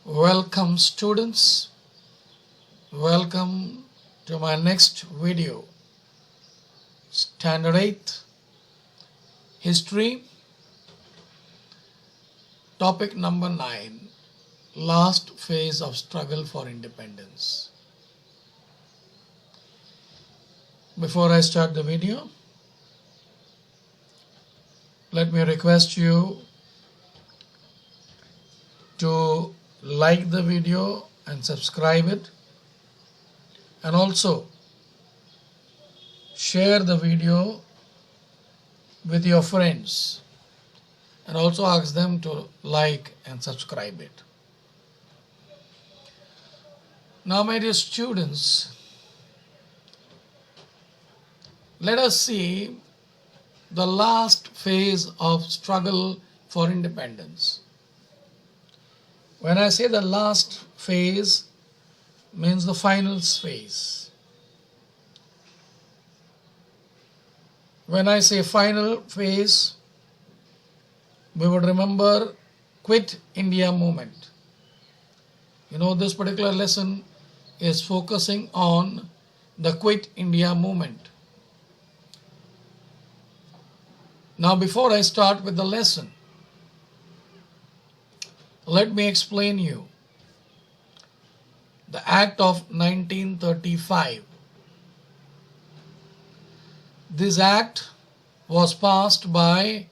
Welcome students, welcome to my next video. Standard 8 History, topic number 9, last phase of struggle for independence. Before I start the video, let me request you to like the video and subscribe it, and also share the video with your friends and also ask them to like and subscribe it. Now, my dear students, let us see the last phase of struggle for independence. When I say the last phase, means the final phase. When I say final phase, we would remember Quit India movement. You know, this particular lesson is focusing on the Quit India movement. Now, before I start with the lesson, let me explain you the Act of 1935. This act was passed by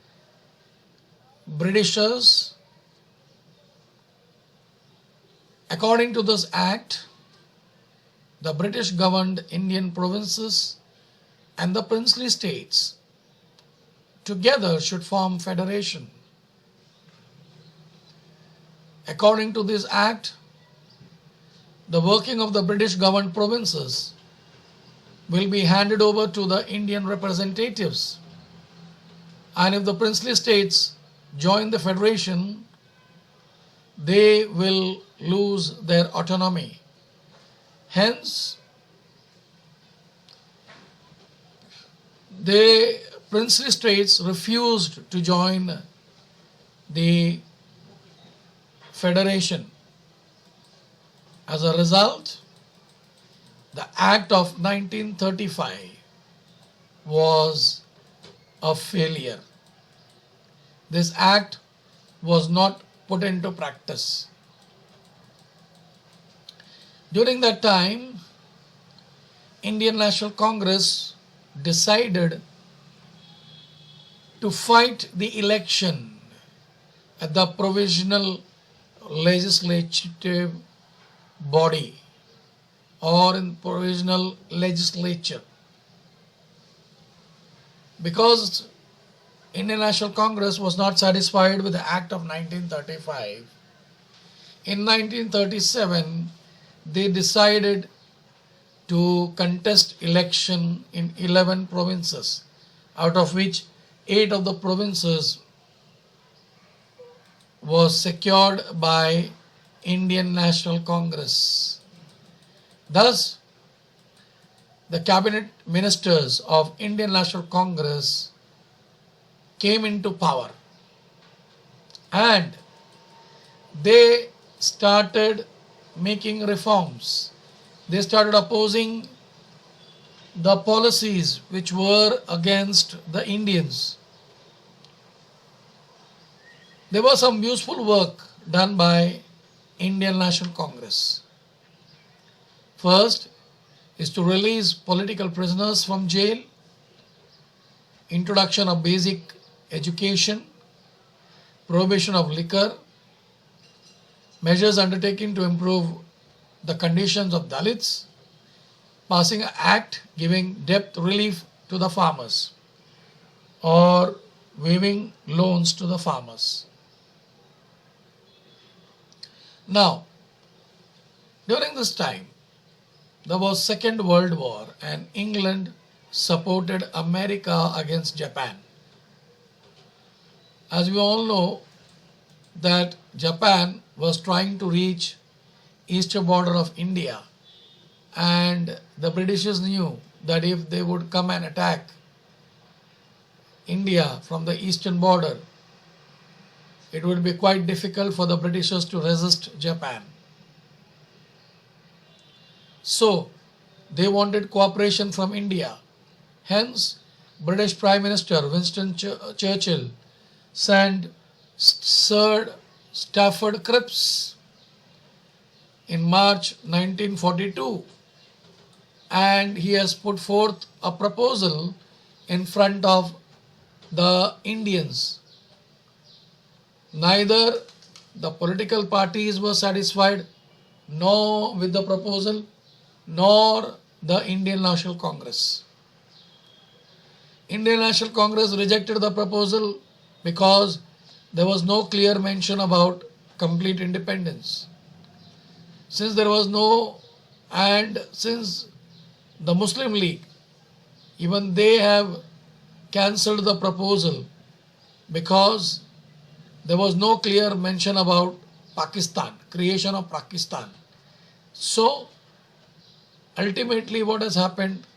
Britishers. According to this act, the British governed Indian provinces and the princely states together should form federation. According to this act, the working of the British governed provinces will be handed over to the Indian representatives, and if the princely states join the federation, they will lose their autonomy. Hence, the princely states refused to join the federation. As a result, the Act of 1935 was a failure. This act was not put into practice. During that time, Indian National Congress decided to fight the election at the provisional legislative body or in provisional legislature, because Indian National Congress was not satisfied with the Act of 1935. In 1937, they decided to contest election in 11 provinces, out of which 8 of the provinces was secured by Indian National Congress. Thus, the cabinet ministers of Indian National Congress came into power, and they started making reforms. They started opposing the policies which were against the Indians. There was some useful work done by Indian National Congress. First is to release political prisoners from jail, introduction of basic education, prohibition of liquor, measures undertaken to improve the conditions of Dalits, passing an act giving debt relief to the farmers or waiving loans to the farmers. Now, during this time, there was Second World War and England supported America against Japan. As we all know that Japan was trying to reach eastern border of India, and the Britishers knew that if they would come and attack India from the eastern border, it would be quite difficult for the Britishers to resist Japan. So, they wanted cooperation from India. Hence, British Prime Minister Winston Churchill sent Sir Stafford Cripps in March 1942, and he has put forth a proposal in front of the Indians. Neither the political parties were satisfied nor with the proposal nor the Indian National Congress. Indian National Congress rejected the proposal because there was no clear mention about complete independence. Since there was no, and since the Muslim League, even they have cancelled the proposal because there was no clear mention about Pakistan, creation of Pakistan. So, ultimately what has happened,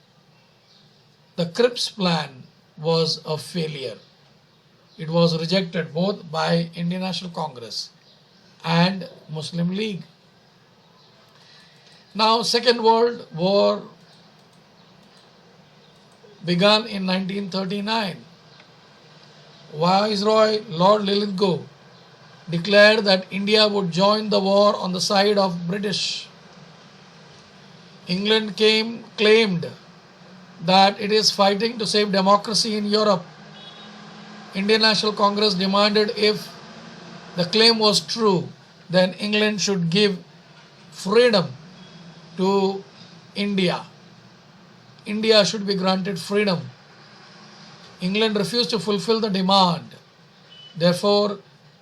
the Cripps plan was a failure. It was rejected both by Indian National Congress and Muslim League. Now, Second World War began in 1939. Viceroy Lord Lithgow declared that India would join the war on the side of British. England claimed that it is fighting to save democracy in Europe. Indian National Congress demanded if the claim was true, then England should give freedom to India. India should be granted freedom. England refused to fulfill the demand. Therefore,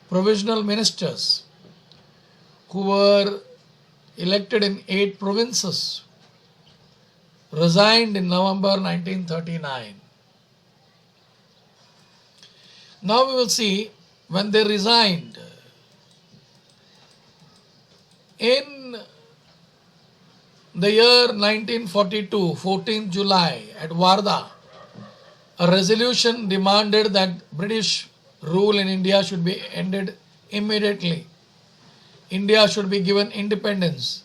provisional ministers who were elected in 8 provinces resigned in November 1939. Now we will see when they resigned. In the year 1942, 14th July at Wardha, a resolution demanded that British rule in India should be ended immediately. India should be given independence.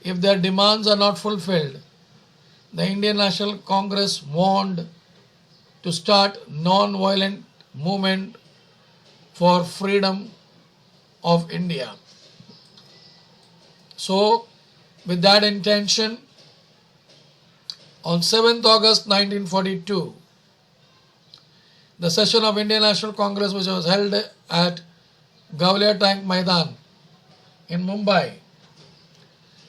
If their demands are not fulfilled, the Indian National Congress warned to start non-violent movement for freedom of India. So, with that intention, on 7th August 1942, the session of Indian National Congress, which was held at Gauliya Tank Maidan in Mumbai,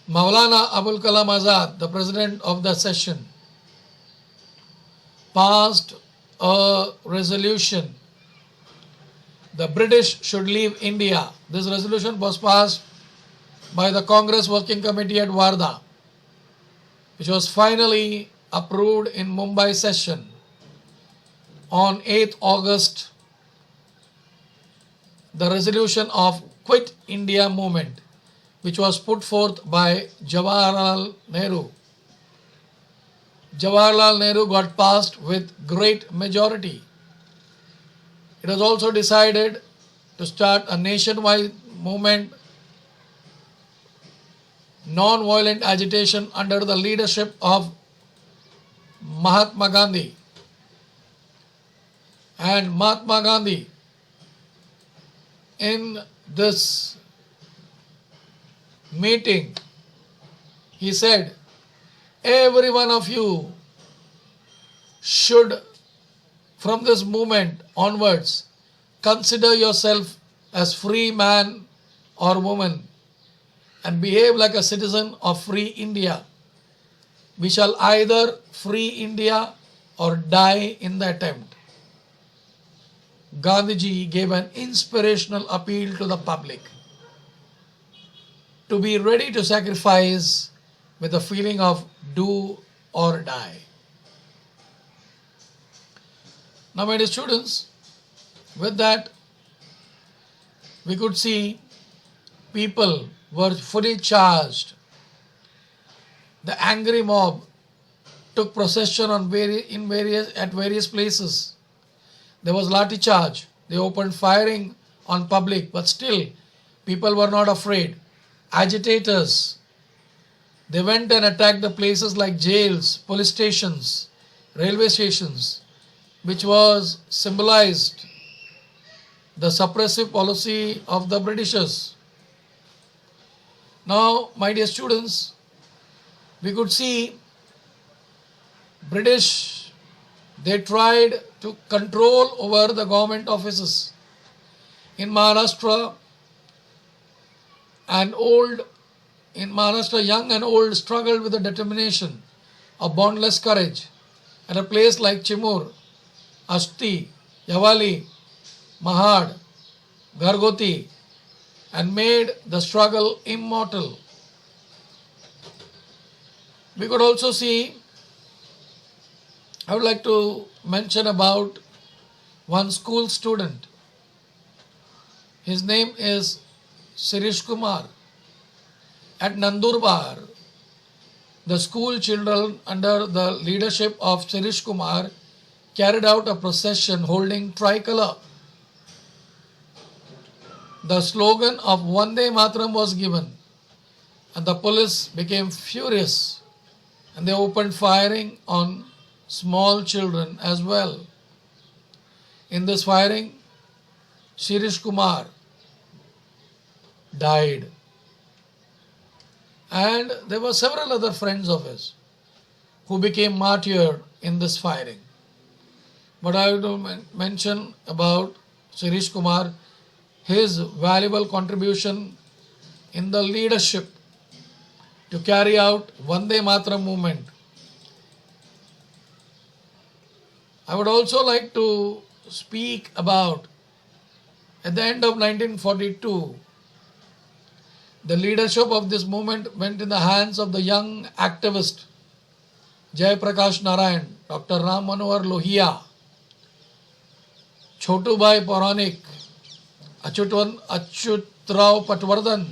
Maulana Abul Kalam Azad, the president of the session, passed a resolution. The British should leave India. This resolution was passed by the Congress Working Committee at Wardha, which was finally approved in Mumbai session on 8th August. The resolution of Quit India movement, which was put forth by Jawaharlal Nehru. Jawaharlal Nehru got passed with great majority. It was also decided to start a nationwide movement, non-violent agitation under the leadership of Mahatma Gandhi. And Mahatma Gandhi, in this meeting, he said, every one of you should, from this movement onwards, consider yourself as free man or woman and behave like a citizen of free India. We shall either free India or die in the attempt. Gandhiji gave an inspirational appeal to the public to be ready to sacrifice with the feeling of do or die. Now, my dear students, with that, we could see people were fully charged. The angry mob took procession at various places. There was lathi charge. They opened firing on public, but still people were not afraid. Agitators, they went and attacked the places like jails, police stations, railway stations, which was symbolized the suppressive policy of the Britishers. Now, my dear students, we could see British, they tried to control over the government offices. In Maharashtra, young and old struggled with the determination of boundless courage. At a place like Chimur, Asti, Yawali, Mahad, Gargoti, and made the struggle immortal. We could also see, I would like to mention about one school student. His name is Sirish Kumar. At Nandurbar, the school children under the leadership of Sirish Kumar carried out a procession holding tricolor. The slogan of Vande Mataram was given, and the police became furious and they opened firing on small children as well. In this firing, Sirish Kumar died. And there were several other friends of his who became martyred in this firing. But I will mention about Sirish Kumar, his valuable contribution in the leadership to carry out Vande Mataram movement. I would also like to speak about, at the end of 1942, the leadership of this movement went in the hands of the young activist Jai Prakash Narayan, Dr. Ram Manohar Lohia, Chotu Bhai Pauranik, Achyut Rao Patwardhan,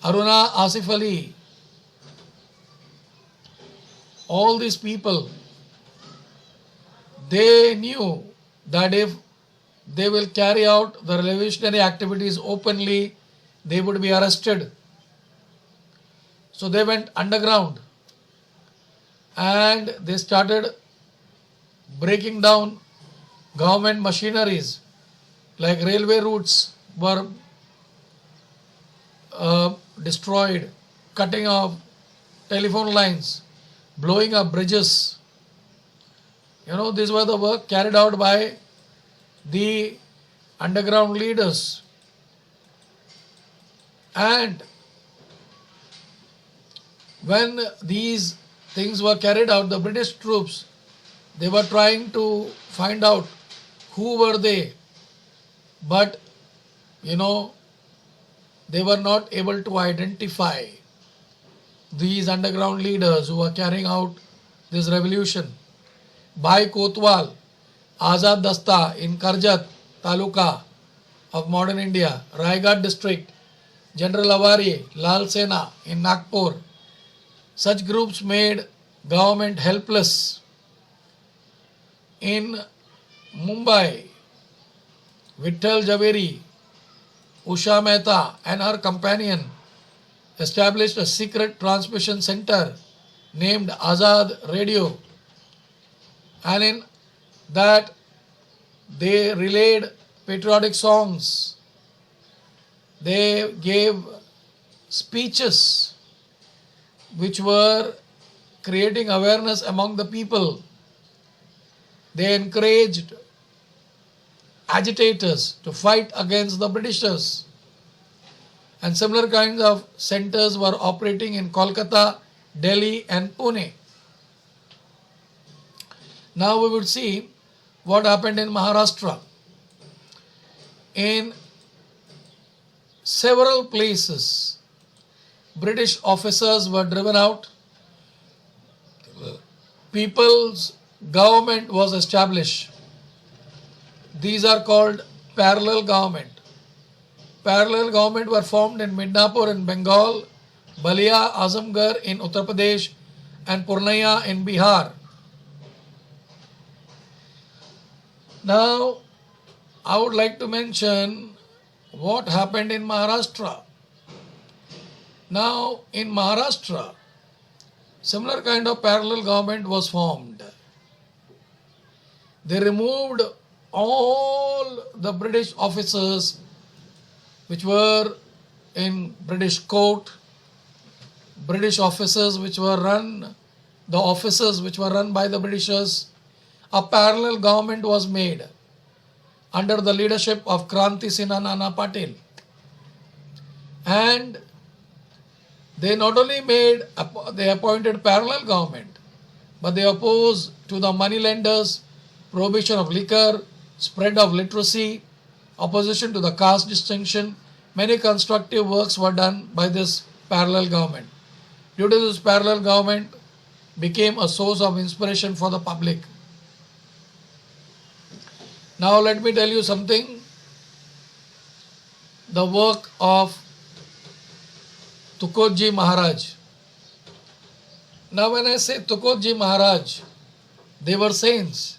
Aruna Asif Ali. All these people, they knew that if they will carry out the revolutionary activities openly, they would be arrested. So they went underground and they started breaking down government machineries, like railway routes were destroyed, cutting off telephone lines, blowing up bridges. These were the work carried out by the underground leaders. And when these things were carried out, the British troops, they were trying to find out who were they. But, they were not able to identify these underground leaders who were carrying out this revolution. Bhai Kotwal, Azad Dasta in Karjat Taluka of modern India, Raigad district, General Avari, Lal Sena in Nagpur. Such groups made government helpless. In Mumbai, Vittal Javeri, Usha Mehta and her companion established a secret transmission center named Azad Radio, and in that they relayed patriotic songs. They gave speeches which were creating awareness among the people. They encouraged agitators to fight against the Britishers. And similar kinds of centers were operating in Kolkata, Delhi and Pune. Now we would see what happened in Maharashtra. In several places, British officers were driven out. People's government was established. These are called parallel government. Parallel government were formed in Midnapur in Bengal, Balia, Azamgarh in Uttar Pradesh and Purnaya in Bihar. Now, I would like to mention what happened in Maharashtra. Now, in Maharashtra, similar kind of parallel government was formed. They removed all the British officers which were in British court, British officers which were run, the officers which were run by the Britishers. A parallel government was made under the leadership of Kranti Sinha Nana Patil. And they not only they appointed parallel government, but they opposed to the money lenders, prohibition of liquor, spread of literacy, opposition to the caste distinction. Many constructive works were done by this parallel government. Due to this parallel government became a source of inspiration for the public. Now let me tell you something. The work of Tukotji Maharaj. Now when I say Tukotji Maharaj, they were saints.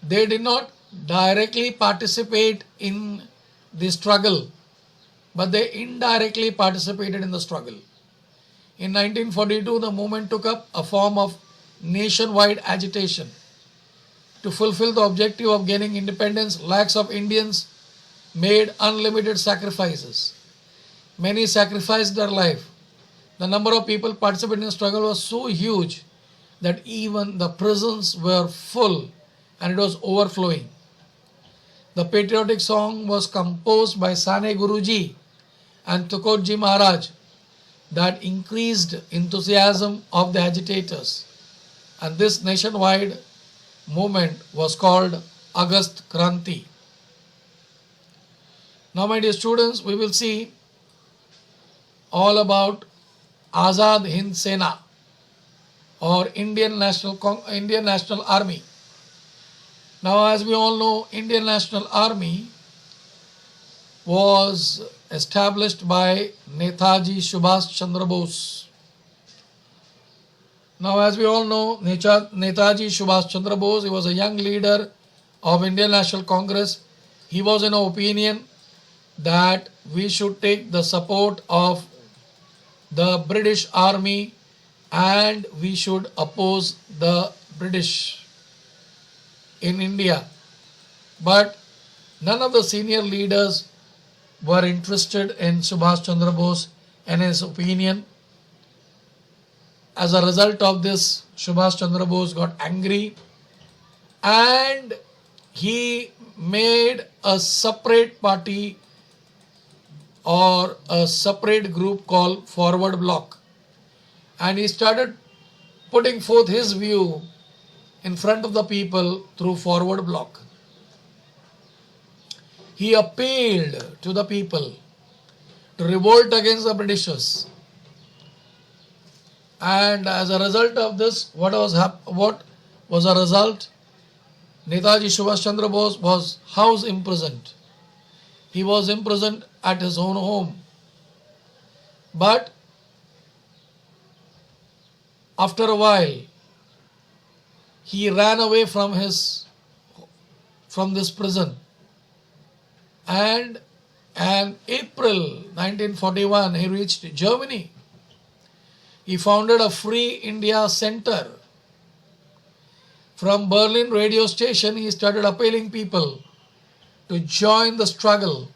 They did not directly participate in the struggle, but they indirectly participated in the struggle. In 1942, the movement took up a form of nationwide agitation. To fulfill the objective of gaining independence, lakhs of Indians made unlimited sacrifices. Many sacrificed their life. The number of people participating in the struggle was so huge that even the prisons were full and it was overflowing. The patriotic song was composed by Sane Guruji and Tukotji Maharaj that increased enthusiasm of the agitators. And this nationwide movement was called Agast Kranti. Now, my dear students, we will see all about Azad Hind Sena or Indian National Army. Now, as we all know, Indian National Army was established by Netaji Subhash Chandra Bose. Now, as we all know, Netaji Subhash Chandra Bose, he was a young leader of Indian National Congress. He was in opinion that we should take the support of the British Army and we should oppose the British in India. But none of the senior leaders were interested in Subhash Chandra Bose and his opinion. As a result of this, Subhash Chandra Bose got angry and he made a separate party or a separate group called Forward Bloc. And he started putting forth his view in front of the people through Forward Bloc. He appealed to the people to revolt against the Britishers. And as a result of this, what was a result? Netaji Subhash Chandra Bose was house imprisoned. He was imprisoned at his own home. But after a while, he ran away from this prison. And in April 1941, he reached Germany. He founded a Free India Center. From Berlin radio station, he started appealing people to join the struggle.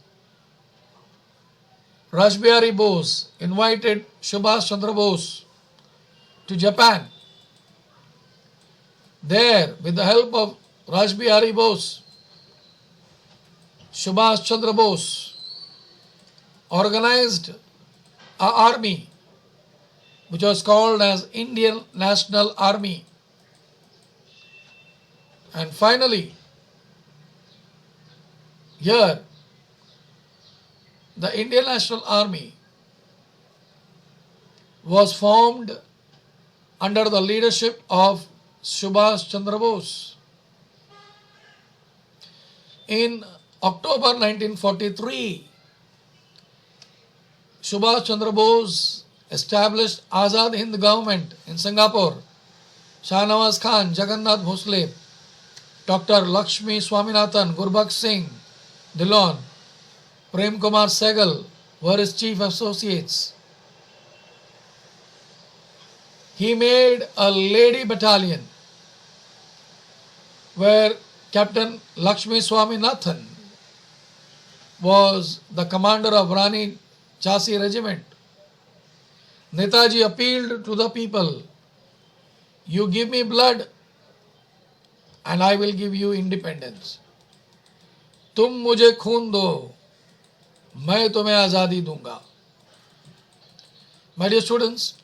Rash Bihari Bose invited Subhash Chandra Bose to Japan. There, with the help of Rash Bihari Bose, Subhash Chandra Bose organized an army which was called as Indian National Army. And finally, here, the Indian National Army was formed under the leadership of Subhash Chandra Bose. In October 1943, Subhash Chandra Bose established Azad Hind government in Singapore. Shah Nawaz Khan, Jagannath Bhosle, Dr. Lakshmi Swaminathan, Gurbakh Singh, Dillon, Prem Kumar Sehgal were his chief associates. He made a lady battalion where Captain Lakshmi Swaminathan was the commander of Rani Jhansi regiment. Netaji appealed to the people, you give me blood and I will give you independence. तुम मुझे खून दो, मैं तुम्हें आजादी दूंगा. My dear students,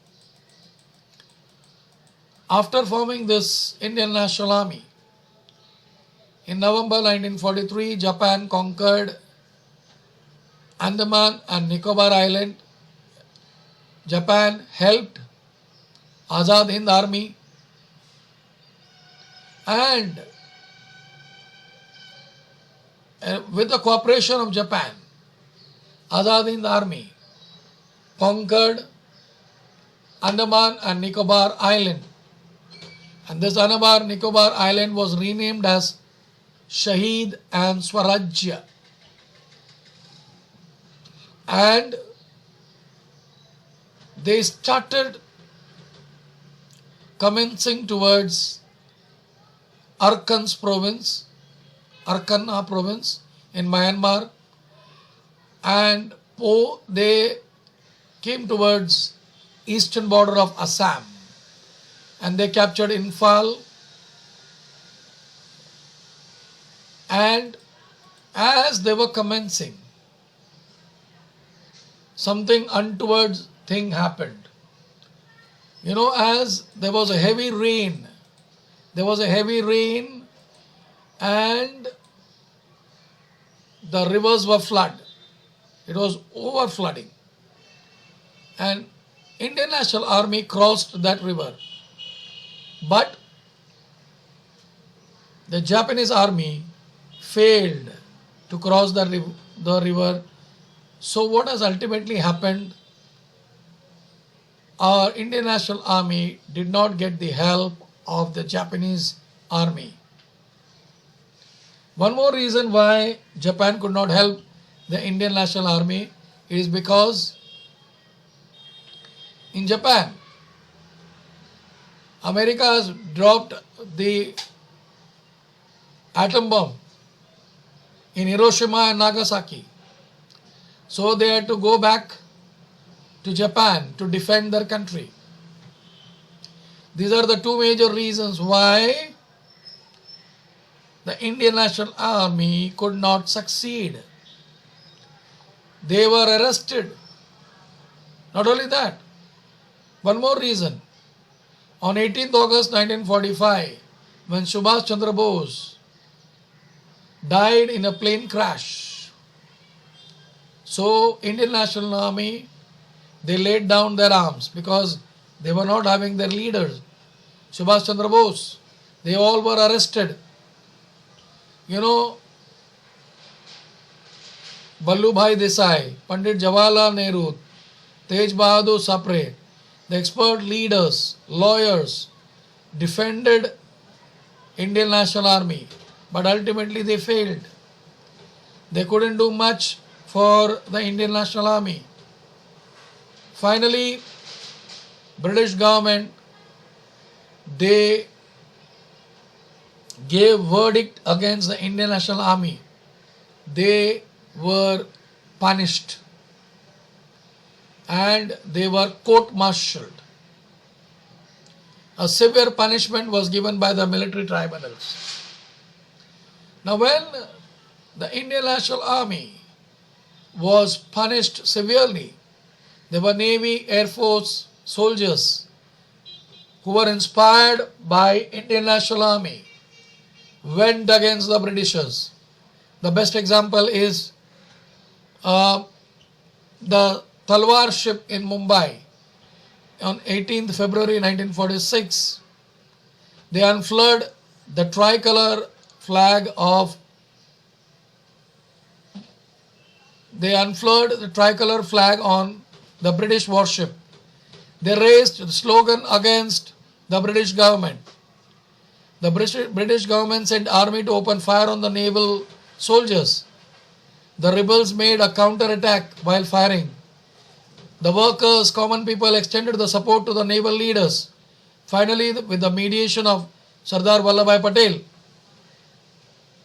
after forming this Indian National Army, in November 1943, Japan conquered Andaman and Nicobar Island. Japan helped Azad Hind Army, and with the cooperation of Japan, Azad Hind Army conquered Andaman and Nicobar Island, and this Andaman Nicobar Island was renamed as Shaheed and Swarajya, and they started commencing towards Arakan's province, Arkanha province in Myanmar, and they came towards eastern border of Assam, and they captured Imphal, and as they were commencing, something untoward thing happened. As there was a heavy rain, and the rivers were flooded. It was over flooding, and Indian National Army crossed that river, but the Japanese army failed to cross the river. So what has ultimately happened? Our Indian National Army did not get the help of the Japanese army. One more reason why Japan could not help the Indian National Army is because in Japan, America has dropped the atom bomb in Hiroshima and Nagasaki. So they had to go back to Japan to defend their country. These are the two major reasons why the Indian National Army could not succeed. They were arrested. Not only that, one more reason. On 18th August 1945, when Subhash Chandra Bose died in a plane crash, so Indian National Army, they laid down their arms because they were not having their leaders. Subhash Chandra Bose, they all were arrested. Vallabhbhai Desai, Pandit Jawaharlal Nehru, Tej Bahadur Sapre, the expert leaders, lawyers, defended Indian National Army, but ultimately they failed. They couldn't do much for the Indian National Army. Finally, British government, they gave verdict against the Indian National Army. They were punished and they were court-martialed. A severe punishment was given by the military tribunals. Now when the Indian National Army was punished severely, there were Navy, Air Force soldiers who were inspired by Indian National Army, went against the Britishers. The best example is the Talwar ship in Mumbai on 18th February 1946. They unfurled the tricolor flag on the British warship. They raised the slogan against the British government. The British government sent army to open fire on the naval soldiers. The rebels made a counter-attack while firing. The workers, common people extended the support to the naval leaders. Finally, with the mediation of Sardar Vallabhbhai Patel,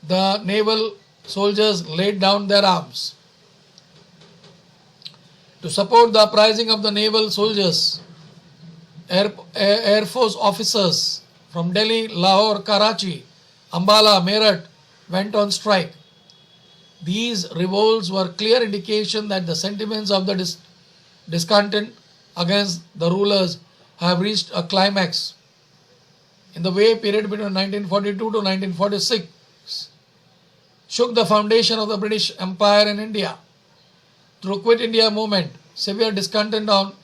the naval soldiers laid down their arms. To support the uprising of the naval soldiers, Air Force officers from Delhi, Lahore, Karachi, Ambala, Meerut went on strike. These revolts were clear indication that the sentiments of the discontent against the rulers have reached a climax. In the way period between 1942 to 1946 shook the foundation of the British Empire in India. Through Quit India movement, severe discontent on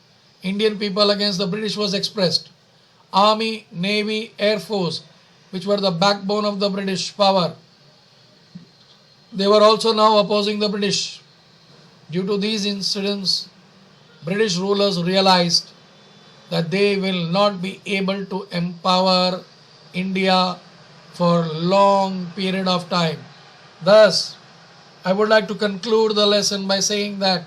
Indian people against the British was expressed. Army, Navy, Air Force, which were the backbone of the British power, they were also now opposing the British. Due to these incidents, British rulers realized that they will not be able to empower India for a long period of time. Thus, I would like to conclude the lesson by saying that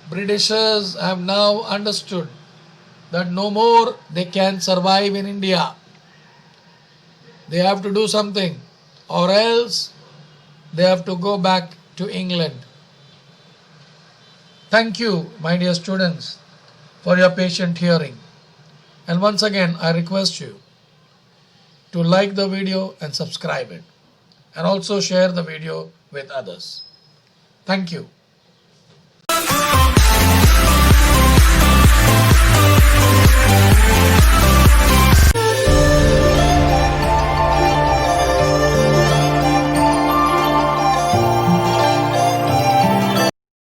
Britishers have now understood that no more they can survive in India. They have to do something, or else they have to go back to England. Thank you, my dear students, for your patient hearing. And once again, I request you to like the video and subscribe it, and also share the video with others. Thank you.